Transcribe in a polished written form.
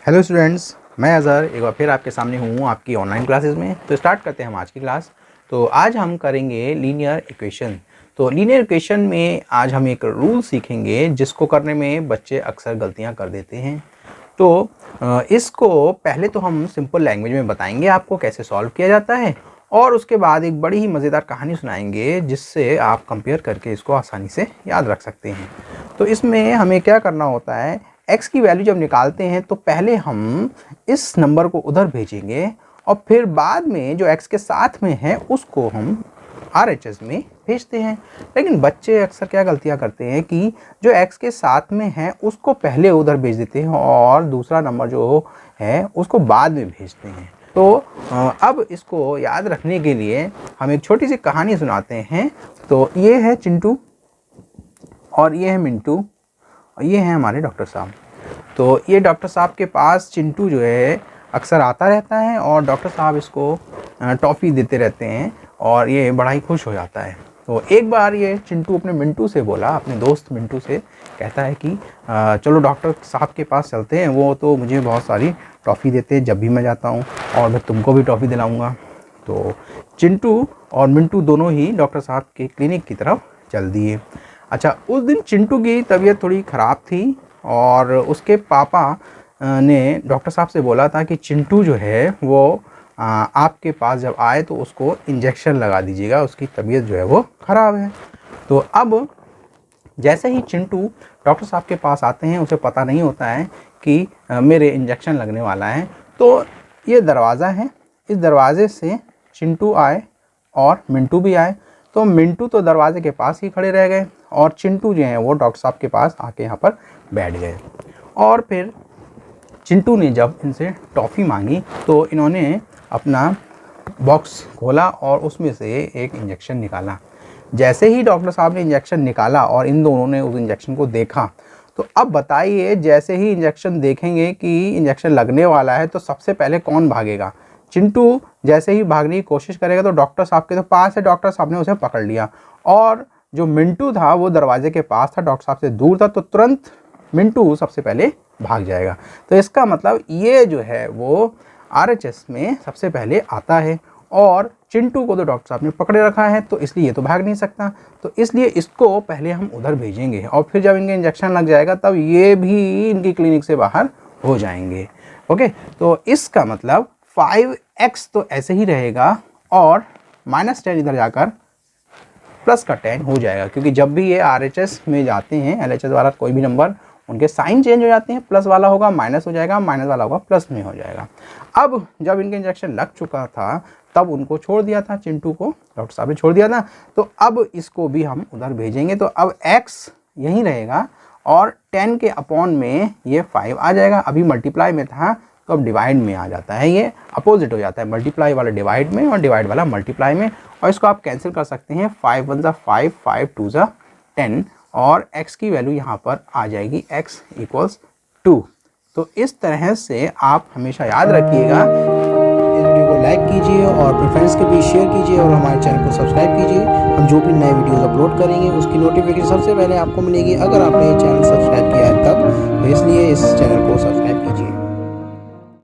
Hello students, मैं अज़हर एक बार फिर आपके सामने हूँ आपकी ऑनलाइन क्लासेस में। तो स्टार्ट करते हैं हम आज की क्लास। तो आज हम करेंगे लीनियर इक्वेशन। तो लीनियर इक्वेशन में आज हम एक रूल सीखेंगे जिसको करने में बच्चे अक्सर गलतियाँ कर देते हैं। तो इसको पहले तो हम सिंपल लैंग्वेज में बताएंगे आपको कैसे सॉल्व किया जाता है, और उसके बाद एक बड़ी ही मज़ेदार कहानी सुनाएंगे जिससे आप कंपेयर करके इसको आसानी से याद रख सकते हैं। तो इसमें हमें क्या करना होता है, x की वैल्यू जब निकालते हैं तो पहले हम इस नंबर को उधर भेजेंगे और फिर बाद में जो x के साथ में है उसको हम RHS में भेजते हैं। लेकिन बच्चे अक्सर क्या गलतियां करते हैं कि जो x के साथ में है उसको पहले उधर भेज देते हैं और दूसरा नंबर जो है उसको बाद में भेजते हैं। तो अब इसको याद रखने के लिए हम एक छोटी सी कहानी सुनाते हैं। तो ये है चिंटू और ये है मिंटू और ये हैं हमारे डॉक्टर साहब। तो ये डॉक्टर साहब के पास चिंटू जो है अक्सर आता रहता है और डॉक्टर साहब इसको टॉफ़ी देते रहते हैं और ये बड़ा ही खुश हो जाता है। तो एक बार ये चिंटू अपने मिंटू से बोला, अपने दोस्त मिंटू से कहता है कि चलो डॉक्टर साहब के पास चलते हैं, वो तो मुझे बहुत सारी टॉफ़ी देते हैं जब भी मैं जाता हूँ और मैं तुमको भी टॉफ़ी दिलाऊँगा। तो चिंटू और मिंटू दोनों ही डॉक्टर साहब के क्लिनिक की तरफ चल दिए। अच्छा, उस दिन चिंटू की तबीयत थोड़ी ख़राब थी और उसके पापा ने डॉक्टर साहब से बोला था कि चिंटू जो है वो आपके पास जब आए तो उसको इंजेक्शन लगा दीजिएगा, उसकी तबीयत जो है वो ख़राब है। तो अब जैसे ही चिंटू डॉक्टर साहब के पास आते हैं, उसे पता नहीं होता है कि मेरे इंजेक्शन लगने वाला है। तो ये दरवाज़ा है, इस दरवाज़े से चिंटू आए और मिंटू भी आए। तो मिंटू तो दरवाजे के पास ही खड़े रह गए और चिंटू जो हैं वो डॉक्टर साहब के पास आके यहाँ पर बैठ गए। और फिर चिंटू ने जब इनसे टॉफ़ी मांगी तो इन्होंने अपना बॉक्स खोला और उसमें से एक इंजेक्शन निकाला। जैसे ही डॉक्टर साहब ने इंजेक्शन निकाला और इन दोनों ने उस इंजेक्शन को देखा, तो अब बताइए, जैसे ही इंजेक्शन देखेंगे कि इंजेक्शन लगने वाला है तो सबसे पहले कौन भागेगा? चिंटू जैसे ही भागने की कोशिश करेगा तो डॉक्टर साहब के तो पास है, डॉक्टर साहब ने उसे पकड़ लिया। और जो मिंटू था वो दरवाजे के पास था, डॉक्टर साहब से दूर था, तो तुरंत मिंटू सबसे पहले भाग जाएगा। तो इसका मतलब ये जो है वो RHS में सबसे पहले आता है और चिंटू को तो डॉक्टर साहब ने पकड़े रखा है, तो इसलिए ये तो भाग नहीं सकता। तो इसलिए इसको पहले हम उधर भेजेंगे और फिर जब इनके इंजेक्शन लग जाएगा तब ये भी इनकी क्लिनिक से बाहर हो जाएंगे। ओके, तो इसका मतलब 5x तो ऐसे ही रहेगा और -10 इधर जाकर प्लस का 10 हो जाएगा, क्योंकि जब भी ये RHS में जाते हैं, LHS वाला कोई भी नंबर, उनके साइन चेंज हो जाते हैं। प्लस वाला होगा माइनस हो जाएगा, माइनस वाला होगा प्लस में हो जाएगा। अब जब इनके इंजेक्शन लग चुका था तब उनको छोड़ दिया था, चिंटू को डॉक्टर साहब ने छोड़ दिया था। तो अब इसको भी हम उधर भेजेंगे। तो अब x यहीं रहेगा और 10 के अपॉन में ये 5 आ जाएगा। अभी मल्टीप्लाई में था तो अब डिवाइड में आ जाता है, ये अपोजिट हो जाता है, मल्टीप्लाई वाला डिवाइड में और डिवाइड वाला मल्टीप्लाई में। और इसको आप कैंसिल कर सकते हैं, 5 1 = 5, 5 2 = 10 और x की वैल्यू यहाँ पर आ जाएगी x = 2। तो इस तरह से आप हमेशा याद रखिएगा। इस वीडियो को लाइक कीजिए और अपने फ्रेंड्स के बीच शेयर कीजिए और हमारे चैनल को सब्सक्राइब कीजिए। हम जो भी नए वीडियोस अपलोड करेंगे उसकी नोटिफिकेशन सबसे पहले आपको मिलेगी अगर आपने ये चैनल सब्सक्राइब किया है तब। तो इसलिए इस चैनल को सब्सक्राइब कीजिए।